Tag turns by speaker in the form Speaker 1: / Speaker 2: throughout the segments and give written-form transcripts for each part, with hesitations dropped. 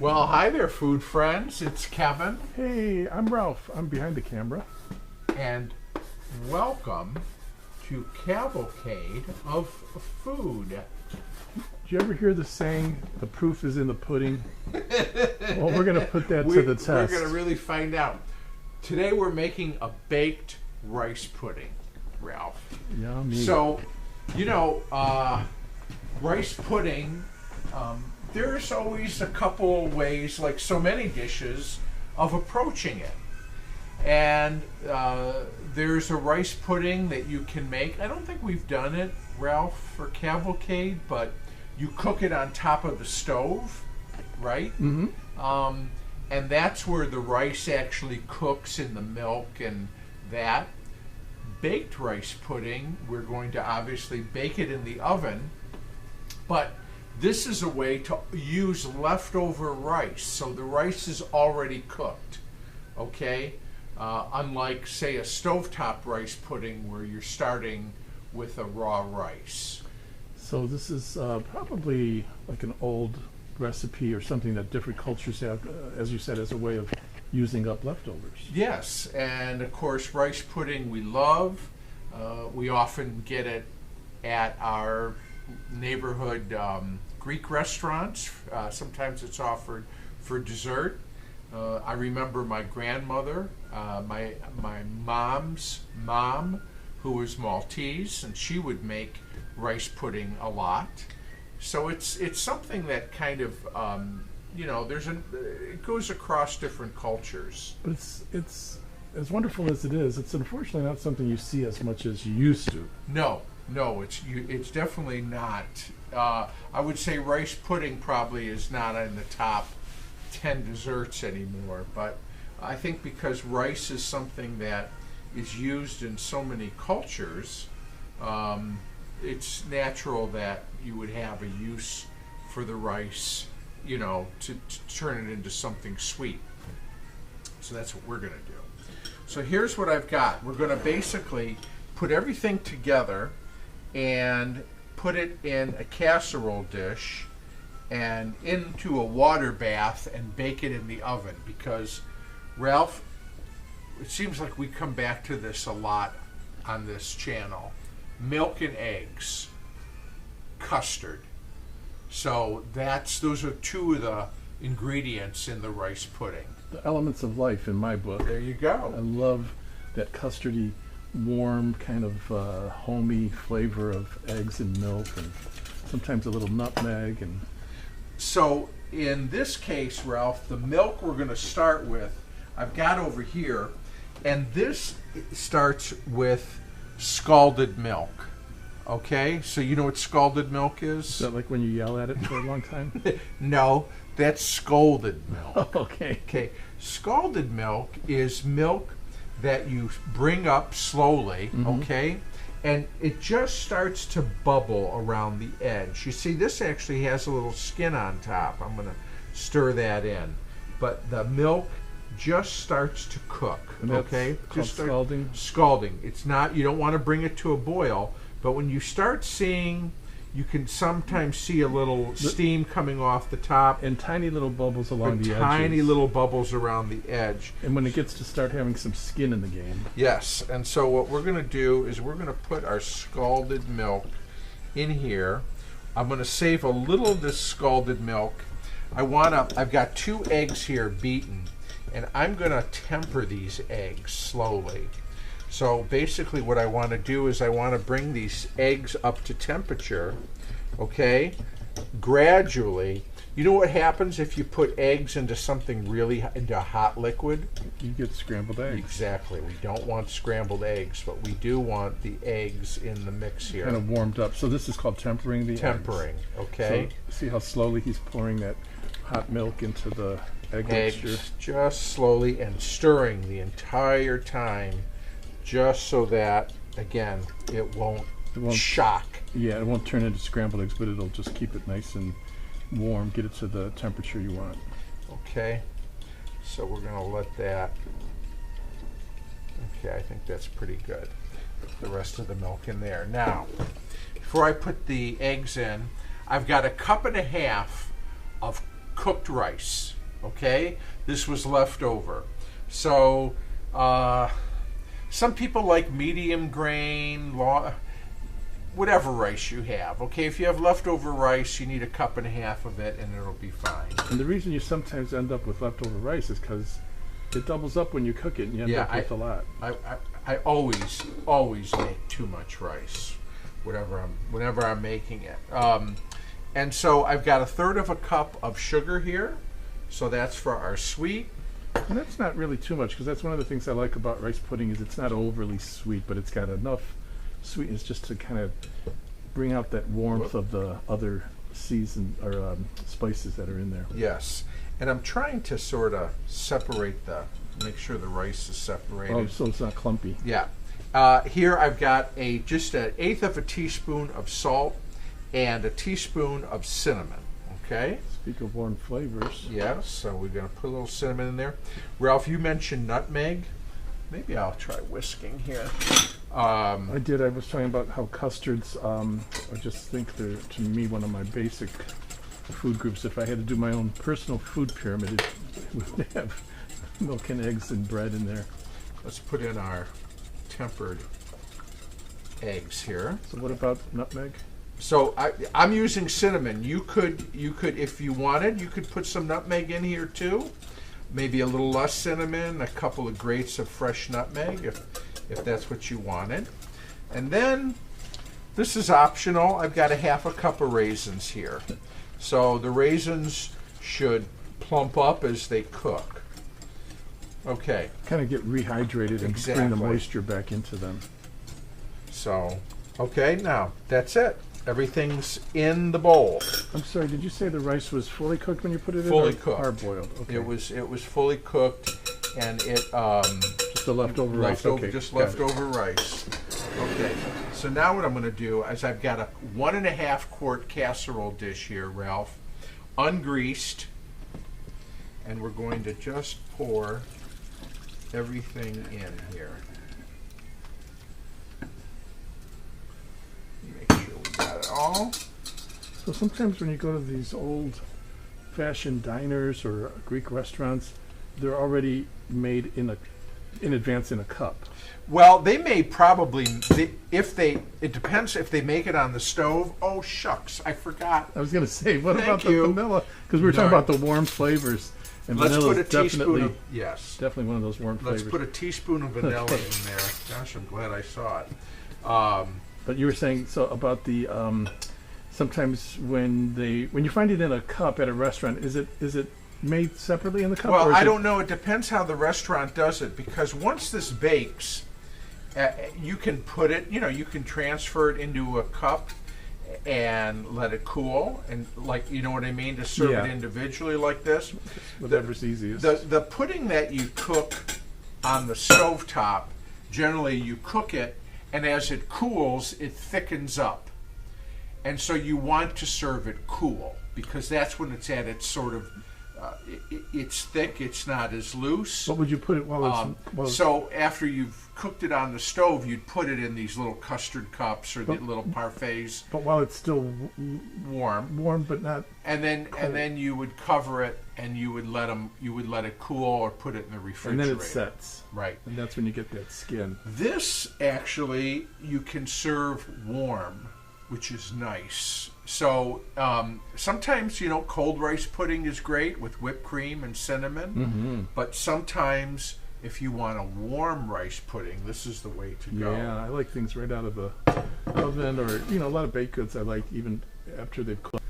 Speaker 1: Well, hi there, food friends. It's Kevin,
Speaker 2: Hey, I'm Ralph. I'm behind the camera.
Speaker 1: and welcome to Cavalcade of Food.
Speaker 2: Did you ever hear the saying, the proof is in the pudding? Well, we're going to put that to the test.
Speaker 1: We're going to really find out. Today we're making a baked rice pudding, Ralph.
Speaker 2: Yummy.
Speaker 1: So, rice pudding, there's always a couple ways, like so many dishes, of approaching it. And there's a rice pudding that you can make. I don't think we've done it, Ralph, for Cavalcade, but you cook it on top of the stove, right?
Speaker 2: Mm-hmm.
Speaker 1: And that's where the rice actually cooks in the milk and that. Baked rice pudding, we're going to obviously bake it in the oven, but this is a way to use leftover rice. So the rice is already cooked, okay? Unlike, say, a stovetop rice pudding where you're starting with a raw rice.
Speaker 2: So this is probably like an old recipe or something that different cultures have, as you said, as a way of using up leftovers.
Speaker 1: Yes, and of course rice pudding we love. We often get it at our neighborhood Greek restaurants. Sometimes it's offered for dessert. I remember my grandmother, my mom's mom, who was Maltese, and she would make rice pudding a lot. So it's something that kind of it goes across different cultures.
Speaker 2: But it's as wonderful as it is. It's unfortunately not something you see as much as you used to.
Speaker 1: No, it's definitely not. I would say rice pudding probably is not in the top 10 desserts anymore, but I think because rice is something that is used in so many cultures, it's natural that you would have a use for the rice, to turn it into something sweet. So that's what we're going to do. So here's what I've got. We're going to basically put everything together and put it in a casserole dish and into a water bath and bake it in the oven, because, Ralph, it seems like we come back to this a lot on this channel. Milk and eggs, custard. So those are two of the ingredients in the rice pudding.
Speaker 2: The elements of life in my book.
Speaker 1: There you go.
Speaker 2: I love that custardy, warm, kind of homey flavor of eggs and milk, and sometimes a little nutmeg. And
Speaker 1: so in this case, Ralph, the milk we're going to start with, I've got over here, and this starts with scalded milk. Okay, so you know what scalded milk is?
Speaker 2: Is that like when you yell at it for a long time?
Speaker 1: No, that's scalded milk.
Speaker 2: Okay.
Speaker 1: Okay, scalded milk is milk that you bring up slowly, okay? And it just starts to bubble around the edge. You see, this actually has a little skin on top. I'm going to stir that in. But the milk just starts to cook, okay? Just
Speaker 2: scalding?
Speaker 1: Scalding. It's not, you don't want to bring it to a boil, but when you start seeing, you can sometimes see a little steam coming off the top.
Speaker 2: And tiny little bubbles along the edges.
Speaker 1: Tiny little bubbles around the edge.
Speaker 2: And when it gets to start having some skin in the game.
Speaker 1: Yes, and so what we're going to do is we're going to put our scalded milk in here. I'm going to save a little of this scalded milk. I've got 2 eggs here beaten, and I'm going to temper these eggs slowly. So basically what I want to do is I want to bring these eggs up to temperature, okay, gradually. You know what happens if you put eggs into something into a hot liquid?
Speaker 2: You get scrambled eggs.
Speaker 1: Exactly. We don't want scrambled eggs, but we do want the eggs in the mix here.
Speaker 2: Kind of warmed up. So this is called tempering the
Speaker 1: Tempering,
Speaker 2: eggs.
Speaker 1: okay.
Speaker 2: So see how slowly he's pouring that hot milk into the egg mixture?
Speaker 1: Eggs just slowly and stirring the entire time, just so that, again, it won't shock.
Speaker 2: Yeah, it won't turn into scrambled eggs, but it'll just keep it nice and warm, get it to the temperature you want.
Speaker 1: Okay, so we're going to let that, okay, I think that's pretty good. Put the rest of the milk in there. Now, before I put the eggs in, I've got a cup and a half of cooked rice. Okay, this was left over. So some people like medium grain, whatever rice you have. Okay, if you have leftover rice, you need 1.5 cups of it, and it'll be fine.
Speaker 2: And the reason you sometimes end up with leftover rice is because it doubles up when you cook it, and you end up with a lot.
Speaker 1: I always make too much rice, whenever I'm making it. And so I've got 1/3 cup of sugar here, so that's for our sweet.
Speaker 2: And that's not really too much, because that's one of the things I like about rice pudding is it's not overly sweet, but it's got enough sweetness just to kind of bring out that warmth of the other seasoned or spices that are in there.
Speaker 1: Yes, and I'm trying to sort of make sure the rice is separated.
Speaker 2: Oh, so it's not clumpy.
Speaker 1: Yeah. Here I've got just 1/8 teaspoon of salt and 1 teaspoon of cinnamon. Okay.
Speaker 2: Speak of warm flavors.
Speaker 1: Yes, so we're going to put a little cinnamon in there. Ralph, you mentioned nutmeg. Maybe I'll try whisking here.
Speaker 2: I did. I was talking about how custards, I just think they're, to me, one of my basic food groups. If I had to do my own personal food pyramid, it would have milk and eggs and bread in there.
Speaker 1: Let's put in our tempered eggs here.
Speaker 2: So what about nutmeg?
Speaker 1: So I'm using cinnamon. You could, if you wanted, you could put some nutmeg in here too. Maybe a little less cinnamon, a couple of grates of fresh nutmeg, if that's what you wanted. And then, this is optional. I've got 1/2 cup of raisins here. So the raisins should plump up as they cook. Okay.
Speaker 2: Kind of get rehydrated and bring the moisture back into them.
Speaker 1: So, okay, now that's it. Everything's in the bowl.
Speaker 2: I'm sorry, did you say the rice was fully cooked when you put it in?
Speaker 1: Fully cooked.
Speaker 2: Hard-boiled. Okay.
Speaker 1: It was fully cooked, and it
Speaker 2: just the leftover rice. Okay.
Speaker 1: Just leftover rice. Okay. So now what I'm going to do is I've got a 1.5 quart casserole dish here, Ralph, ungreased, and we're going to just pour everything in here. All.
Speaker 2: So sometimes when you go to these old-fashioned diners or Greek restaurants, they're already made in advance in a cup.
Speaker 1: Well, they may probably, it depends if they make it on the stove. Oh, shucks, I forgot.
Speaker 2: I was going to say, what about the vanilla? Because we were talking about the warm flavors. And
Speaker 1: let's
Speaker 2: vanilla
Speaker 1: put a
Speaker 2: is
Speaker 1: teaspoon of, yes.
Speaker 2: Definitely one of those warm flavors.
Speaker 1: Let's put a teaspoon of vanilla in there. Gosh, I'm glad I saw it.
Speaker 2: But you were saying about the sometimes when you find it in a cup at a restaurant, is it made separately in the cup?
Speaker 1: Well, I don't know. It depends how the restaurant does it, because once this bakes, you can put it. You can transfer it into a cup and let it cool, and you know what I mean, to serve it individually like this.
Speaker 2: Whatever's easiest.
Speaker 1: The pudding that you cook on the stovetop, generally you cook it, and as it cools, it thickens up. And so you want to serve it cool, because that's when it's at its sort of, it's thick, it's not as loose.
Speaker 2: What would you put it while it's...
Speaker 1: So after you've cooked it on the stove, you'd put it in these little custard cups or the little parfaits.
Speaker 2: But while it's still
Speaker 1: warm,
Speaker 2: but not
Speaker 1: and then you would cover it, and you would let it cool or put it in the refrigerator.
Speaker 2: And then it sets.
Speaker 1: Right.
Speaker 2: And that's when you get that skin.
Speaker 1: This actually you can serve warm, which is nice. So sometimes, cold rice pudding is great with whipped cream and cinnamon.
Speaker 2: Mm-hmm.
Speaker 1: But sometimes, if you want a warm rice pudding, this is the way to go.
Speaker 2: Yeah, I like things right out of the oven, or a lot of baked goods I like even after they've cooked.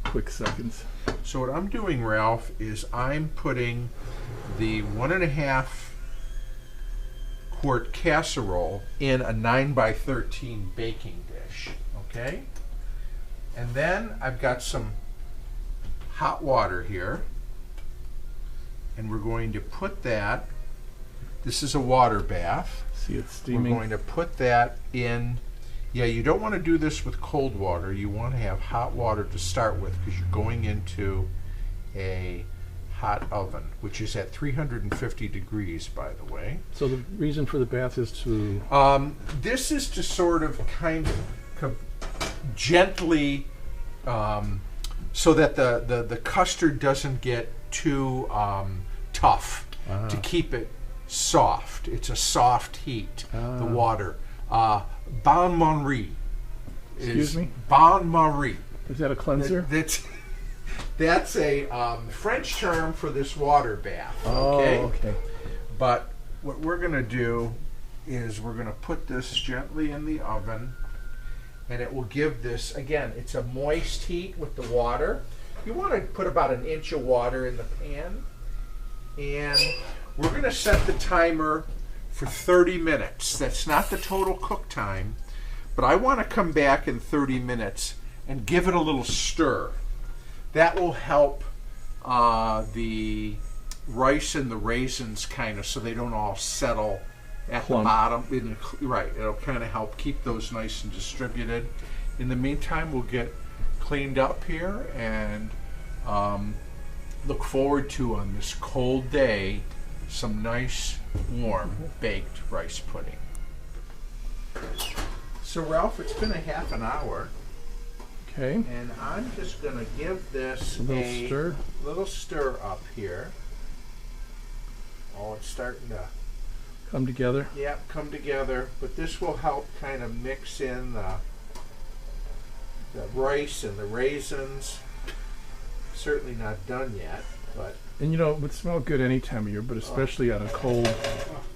Speaker 2: Quick seconds.
Speaker 1: So what I'm doing, Ralph, is I'm putting the 1.5 quart casserole in a 9x13 baking dish. Okay? And then I've got some hot water here, and we're going to put that, this is a water bath.
Speaker 2: See, it's steaming.
Speaker 1: We're going to put that in. Yeah, you don't want to do this with cold water. You want to have hot water to start with, because you're going into a hot oven, which is at 350 degrees, by the way.
Speaker 2: So the reason for the bath is to...
Speaker 1: this is to sort of kind of gently so that the custard doesn't get too tough, to keep it soft. It's a soft heat, the water. Bain-marie.
Speaker 2: Excuse me?
Speaker 1: Bain-marie.
Speaker 2: Is that a cleanser?
Speaker 1: That's a French term for this water bath.
Speaker 2: Oh,
Speaker 1: Okay?
Speaker 2: okay.
Speaker 1: But what we're going to do is we're going to put this gently in the oven, and it will give this, again, it's a moist heat with the water. You want to put about 1 inch of water in the pan, and we're going to set the timer for 30 minutes. That's not the total cook time, but I want to come back in 30 minutes and give it a little stir. That will help the rice and the raisins kind of, so they don't all settle at the bottom. Right, it'll kind of help keep those nice and distributed. In the meantime, we'll get cleaned up here and look forward to, on this cold day, some nice warm baked rice pudding. So Ralph, it's been a half an hour.
Speaker 2: Okay.
Speaker 1: And I'm just going to give this
Speaker 2: a
Speaker 1: little stir up here. Oh, it's starting to
Speaker 2: come together.
Speaker 1: Yeah, come together. But this will help kind of mix in the rice and the raisins. Certainly not done yet, but.
Speaker 2: And you know, it would smell good any time of year, but especially on a cold,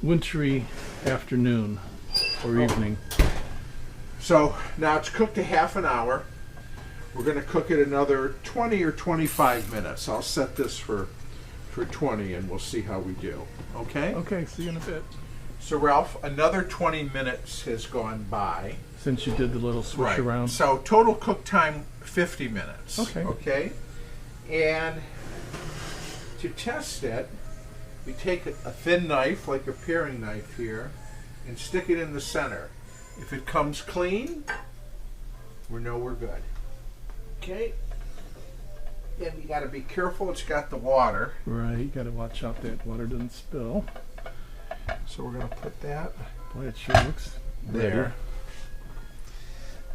Speaker 2: wintry afternoon or evening.
Speaker 1: So now it's cooked a half an hour. We're going to cook it another 20 or 25 minutes. I'll set this for 20 and we'll see how we do. Okay?
Speaker 2: Okay, see you in a bit.
Speaker 1: So Ralph, another 20 minutes has gone by.
Speaker 2: Since you did the little switch around.
Speaker 1: So total cook time 50 minutes.
Speaker 2: Okay.
Speaker 1: Okay? And to test it, we take a thin knife, like a paring knife here, and stick it in the center. If it comes clean, we know we're good. Okay? And you got to be careful, it's got the water.
Speaker 2: Right, you got to watch out that water doesn't spill.
Speaker 1: So we're going to put that.
Speaker 2: Boy, it sure looks
Speaker 1: there.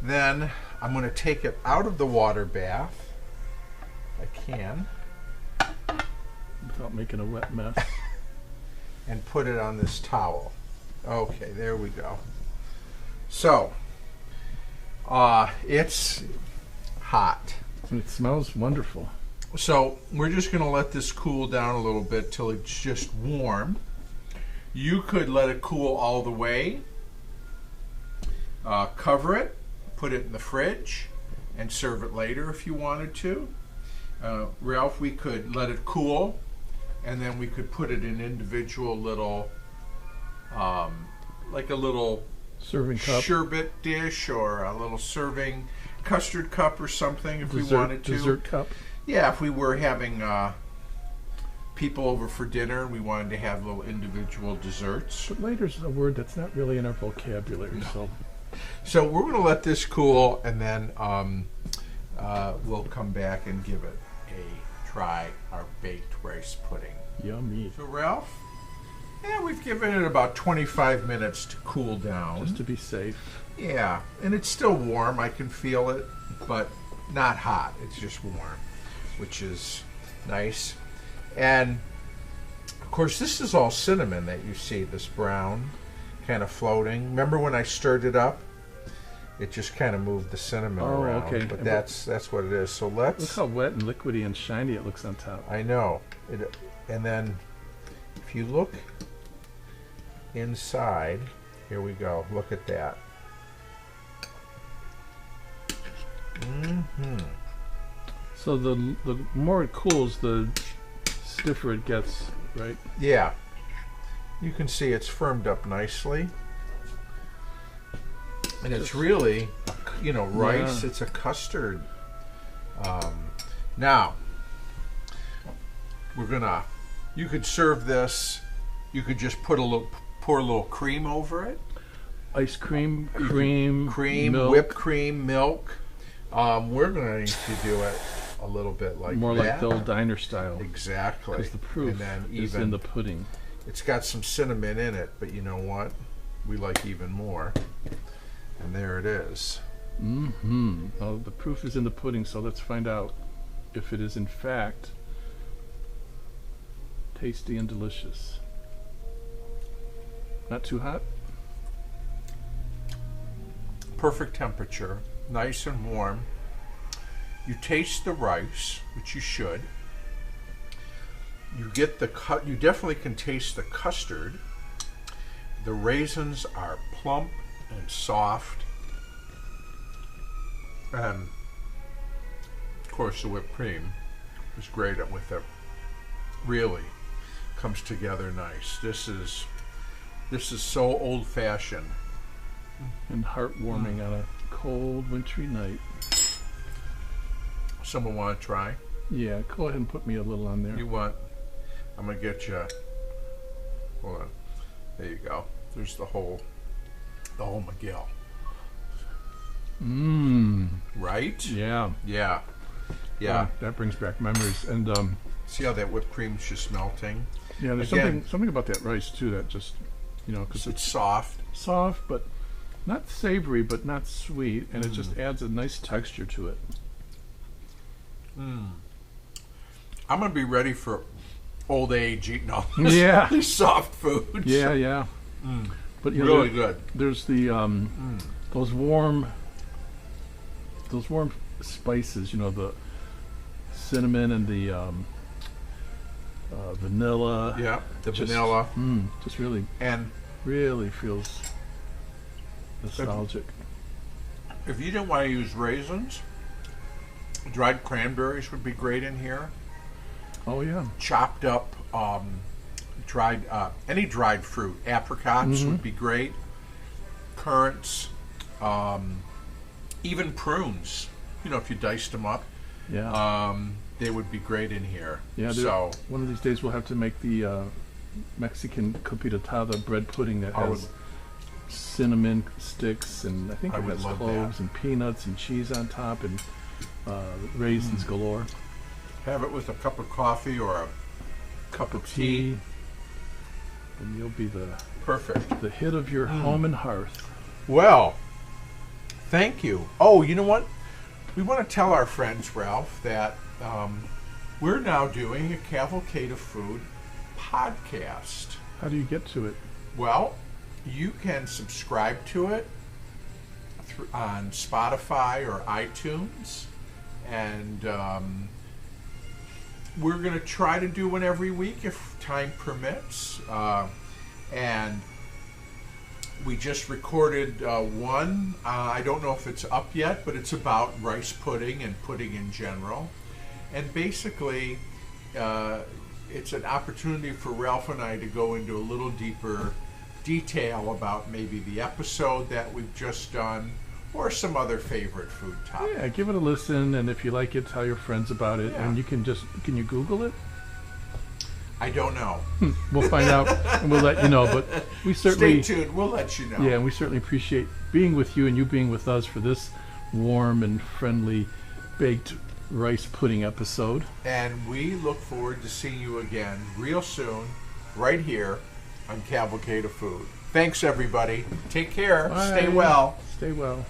Speaker 1: Then I'm going to take it out of the water bath, if I can.
Speaker 2: Without making a wet mess.
Speaker 1: And put it on this towel. Okay, there we go. So, it's hot.
Speaker 2: And it smells wonderful.
Speaker 1: So we're just going to let this cool down a little bit till it's just warm. You could let it cool all the way, cover it, put it in the fridge, and serve it later if you wanted to. Ralph, we could let it cool, and then we could put it in individual little, like a little
Speaker 2: serving cup,
Speaker 1: sherbet dish, or a little serving custard cup or something if we wanted to.
Speaker 2: Dessert cup?
Speaker 1: Yeah, if we were having people over for dinner and we wanted to have little individual desserts.
Speaker 2: But later's a word that's not really in our vocabulary,
Speaker 1: So we're going to let this cool, and then we'll come back and give it a try, our baked rice pudding.
Speaker 2: Yummy.
Speaker 1: So Ralph, yeah, we've given it about 25 minutes to cool down.
Speaker 2: Just to be safe.
Speaker 1: Yeah, and it's still warm. I can feel it, but not hot. It's just warm, which is nice. And, of course, this is all cinnamon that you see, this brown kind of floating. Remember when I stirred it up? It just kind of moved the cinnamon around.
Speaker 2: Okay.
Speaker 1: But that's what it is. So let's...
Speaker 2: Look how wet and liquidy and shiny it looks on top.
Speaker 1: I know. And then, if you look inside, here we go. Look at that. Mm-hmm.
Speaker 2: So the more it cools, the stiffer it gets, right?
Speaker 1: Yeah. You can see it's firmed up nicely. And it's really, rice. Yeah. It's a custard. Now, you could serve this, you could just pour a little cream over it.
Speaker 2: Ice cream, milk.
Speaker 1: Whipped cream, milk. We're going to do it a little bit like
Speaker 2: more
Speaker 1: that.
Speaker 2: like the old diner style.
Speaker 1: Exactly.
Speaker 2: Because the proof is in the pudding.
Speaker 1: It's got some cinnamon in it, but you know what? We like even more. And there it is.
Speaker 2: Mm-hmm. Oh, the proof is in the pudding, so let's find out. if it is in fact tasty and delicious. Not too hot?
Speaker 1: Perfect temperature, nice and warm. You taste the rice, which you should. You get the you definitely can taste the custard. The raisins are plump and soft. And of course the whipped cream is great with it. Really comes together nice. This is so old-fashioned
Speaker 2: and heartwarming on a cold wintry night.
Speaker 1: Someone want to try?
Speaker 2: Yeah, go ahead and put me a little on there.
Speaker 1: You want? I'm gonna get you. Hold on. There you go. There's the whole McGill.
Speaker 2: Mmm.
Speaker 1: Right?
Speaker 2: Yeah.
Speaker 1: Yeah. Yeah.
Speaker 2: That brings back memories. And
Speaker 1: see how that whipped cream's just melting?
Speaker 2: Yeah, there's something about that rice too that just, because
Speaker 1: it's soft.
Speaker 2: Soft, but not savory, but not sweet, and it just adds a nice texture to it.
Speaker 1: I'm gonna be ready for old age eating all these soft foods.
Speaker 2: Yeah, yeah. But
Speaker 1: really good.
Speaker 2: There's the those warm spices. The cinnamon and the vanilla.
Speaker 1: Yeah, vanilla.
Speaker 2: Just really feels nostalgic.
Speaker 1: If you didn't want to use raisins, dried cranberries would be great in here.
Speaker 2: Oh yeah.
Speaker 1: Chopped up dried any dried fruit. Apricots would be great. Currants, even prunes. If you diced them up.
Speaker 2: Yeah.
Speaker 1: They would be great in here.
Speaker 2: Yeah. So one of these days we'll have to make the Mexican copitada bread pudding that has cinnamon sticks, and I think it has cloves and peanuts and cheese on top, and raisins galore.
Speaker 1: Have it with a cup of coffee or a cup of tea.
Speaker 2: And you'll be the hit of your home and hearth.
Speaker 1: Well, thank you. Oh, you know what? We want to tell our friends, Ralph, that we're now doing a Cavalcade of Food podcast.
Speaker 2: How do you get to it?
Speaker 1: Well, you can subscribe to it on Spotify or iTunes, and we're going to try to do one every week if time permits. And we just recorded one. I don't know if it's up yet, but it's about rice pudding and pudding in general. And basically, it's an opportunity for Ralph and I to go into a little deeper detail about maybe the episode that we've just done, or some other favorite food topic.
Speaker 2: Yeah, give it a listen, and if you like it, tell your friends about it. Yeah. And can you Google it?
Speaker 1: I don't know.
Speaker 2: We'll find out, and we'll let you know. But we certainly
Speaker 1: stay tuned. We'll let you know.
Speaker 2: Yeah, and we certainly appreciate being with you and you being with us for this warm and friendly baked rice pudding episode.
Speaker 1: And we look forward to seeing you again real soon, right here on Cavalcade of Food. Thanks, everybody. Take care.
Speaker 2: Bye.
Speaker 1: Stay well.
Speaker 2: Stay well.